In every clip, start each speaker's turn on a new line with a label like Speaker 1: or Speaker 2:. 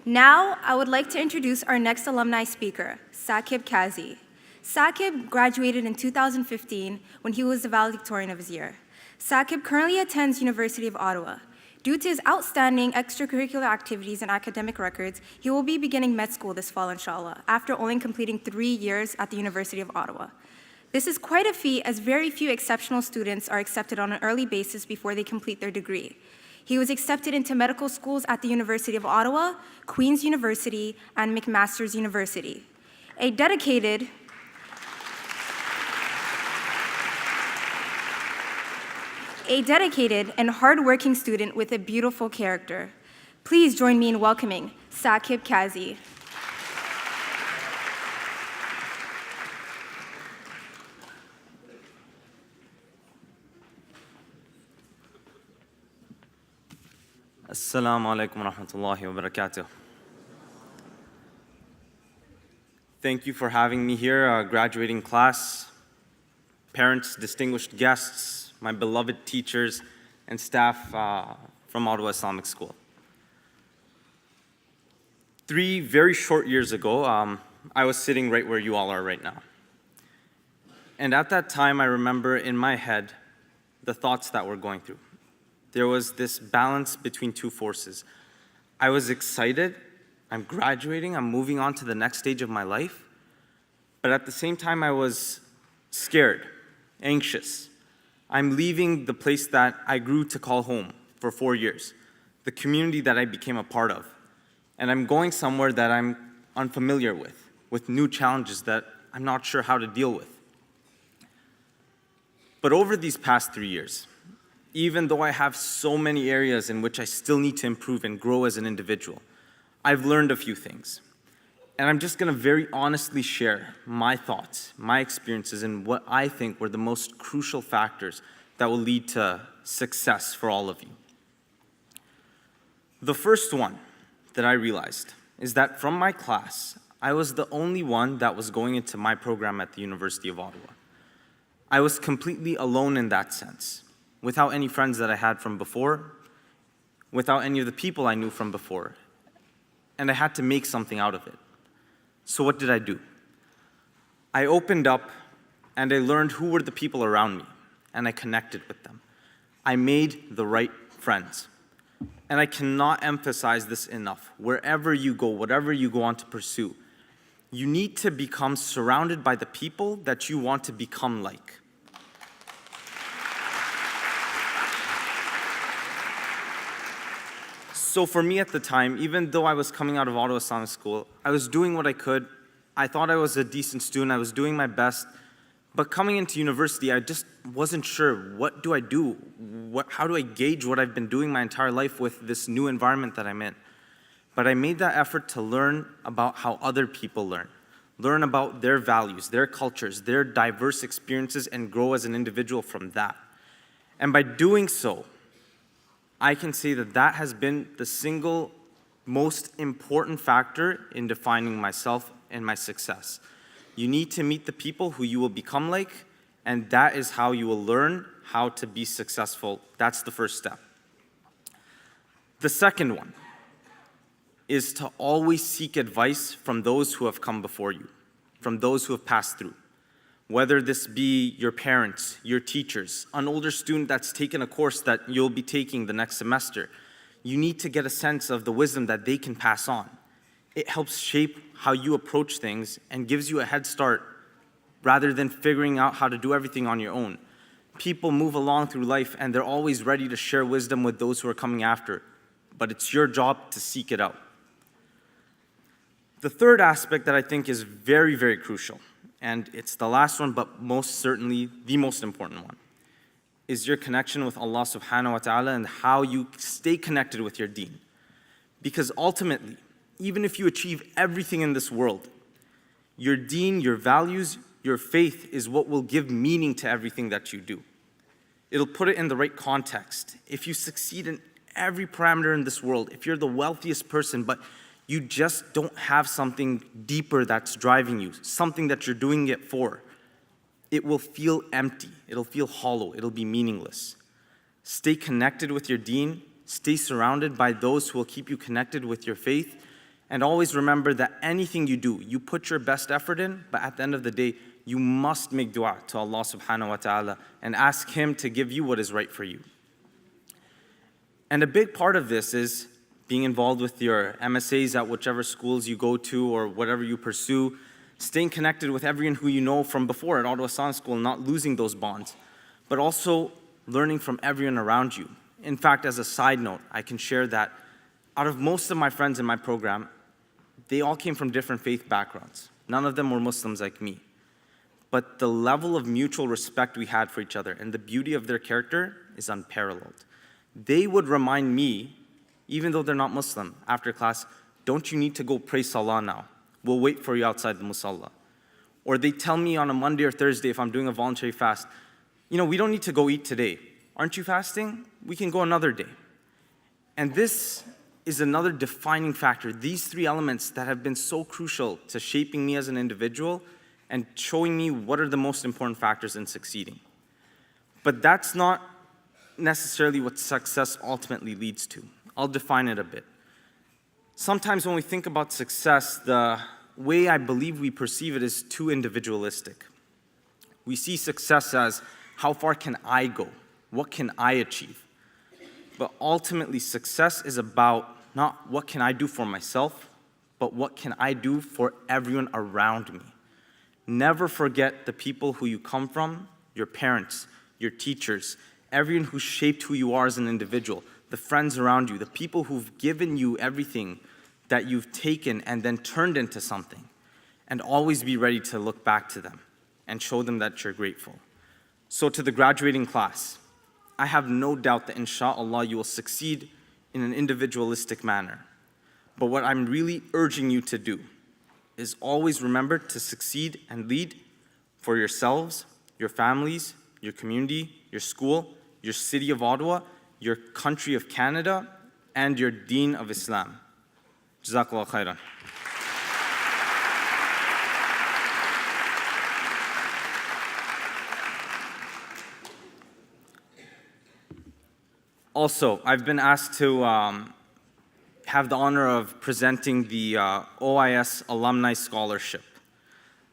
Speaker 1: Now, I would like to introduce our next alumni speaker, Sakib Kazi. Sakib graduated in 2015 when he was the valedictorian of his year. Sakib currently attends University of Ottawa. Due to his outstanding extracurricular activities and academic records, he will be beginning med school this fall, inshallah, after only completing 3 years at the University of Ottawa. This is quite a feat, as very few exceptional students are accepted on an early basis before they complete their degree. He was accepted into medical schools at the University of Ottawa, Queen's University, and McMaster's University. A dedicated and hardworking student with a beautiful character. Please join me in welcoming Sakib Kazi.
Speaker 2: Assalamu alaikum wa rahmatullahi wa barakatuh. Thank you for having me here, graduating class, parents, distinguished guests, my beloved teachers, and staff from Ottawa Islamic School. 3 very short years ago, I was sitting right where you all are right now. And at that time, I remember in my head the thoughts that we're going through. There was this balance between 2 forces. I was excited, I'm graduating, I'm moving on to the next stage of my life, but at the same time I was scared, anxious. I'm leaving the place that I grew to call home for 4 years, the community that I became a part of, and I'm going somewhere that I'm unfamiliar with new challenges that I'm not sure how to deal with. But over these past 3 years, even though I have so many areas in which I still need to improve and grow as an individual, I've learned a few things. And I'm just gonna very honestly share my thoughts, my experiences, and what I think were the most crucial factors that will lead to success for all of you. The first one that I realized is that from my class, I was the only one that was going into my program at the University of Ottawa. I was completely alone in that sense, without any friends that I had from before, without any of the people I knew from before. And I had to make something out of it. So what did I do? I opened up and I learned who were the people around me, and I connected with them. I made the right friends. And I cannot emphasize this enough. Wherever you go, whatever you go on to pursue, you need to become surrounded by the people that you want to become like. So for me at the time, even though I was coming out of Ottawa Islamic School, I was doing what I could. I thought I was a decent student. I was doing my best. But coming into university, I just wasn't sure, what do I do? How do I gauge what I've been doing my entire life with this new environment that I'm in? But I made that effort to learn about how other people learn about their values, their cultures, their diverse experiences, and grow as an individual from that. And by doing so, I can say that that has been the single most important factor in defining myself and my success. You need to meet the people who you will become like, and that is how you will learn how to be successful. That's the first step. The second one is to always seek advice from those who have come before you, from those who have passed through. Whether this be your parents, your teachers, an older student that's taken a course that you'll be taking the next semester, you need to get a sense of the wisdom that they can pass on. It helps shape how you approach things and gives you a head start rather than figuring out how to do everything on your own. People move along through life and they're always ready to share wisdom with those who are coming after, but it's your job to seek it out. The third aspect that I think is very, very crucial, and it's the last one, but most certainly the most important one, is your connection with Allah subhanahu wa ta'ala and how you stay connected with your deen. Because ultimately, even if you achieve everything in this world, your deen, your values, your faith is what will give meaning to everything that you do. It'll put it in the right context. If you succeed in every parameter in this world, if you're the wealthiest person, but you just don't have something deeper that's driving you, something that you're doing it for, it will feel empty, it'll feel hollow, it'll be meaningless. Stay connected with your deen, stay surrounded by those who will keep you connected with your faith, And always remember that anything you do, you put your best effort in, but at the end of the day, you must make dua to Allah subhanahu wa ta'ala and ask Him to give you what is right for you. And a big part of this is being involved with your MSAs at whichever schools you go to or whatever you pursue, staying connected with everyone who you know from before at Ottawa Islamic School, not losing those bonds, but also learning from everyone around you. In fact, as a side note, I can share that out of most of my friends in my program, they all came from different faith backgrounds. None of them were Muslims like me. But the level of mutual respect we had for each other and the beauty of their character is unparalleled. They would remind me, even though they're not Muslim, after class, don't you need to go pray Salah now? We'll wait for you outside the Musalla. Or they tell me on a Monday or Thursday if I'm doing a voluntary fast, we don't need to go eat today. Aren't you fasting? We can go another day. And this is another defining factor. These three elements that have been so crucial to shaping me as an individual and showing me what are the most important factors in succeeding. But that's not necessarily what success ultimately leads to. I'll define it a bit. Sometimes when we think about success, the way I believe we perceive it is too individualistic. We see success as, how far can I go? What can I achieve? But ultimately, success is about not what can I do for myself, but what can I do for everyone around me. Never forget the people who you come from, your parents, your teachers, everyone who shaped who you are as an individual, the friends around you, the people who've given you everything that you've taken and then turned into something. And always be ready to look back to them and show them that you're grateful. So to the graduating class, I have no doubt that inshallah you will succeed in an individualistic manner. But what I'm really urging you to do is always remember to succeed and lead for yourselves, your families, your community, your school, your city of Ottawa, your country of Canada, and your deen of Islam. Jazakallah khairan. Also, I've been asked to have the honor of presenting the OIS Alumni Scholarship.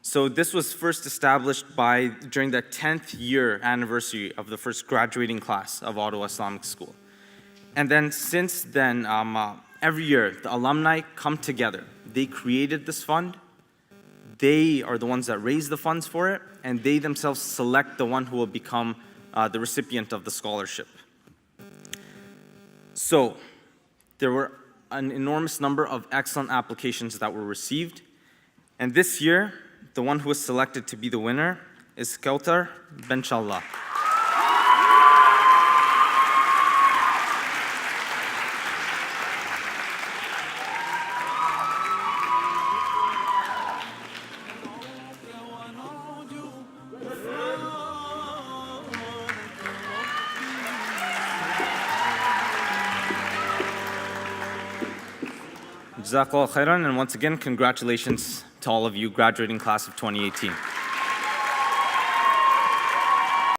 Speaker 2: So this was first established during the 10th year anniversary of the first graduating class of Ottawa Islamic School. And then since then, every year, the alumni come together. They created this fund. They are the ones that raise the funds for it, and they themselves select the one who will become the recipient of the scholarship. So there were an enormous number of excellent applications that were received. And this year, the one who was selected to be the winner is Kautar Benchallah. Jazakallah khairan, and once again, congratulations to all of you graduating class of 2018.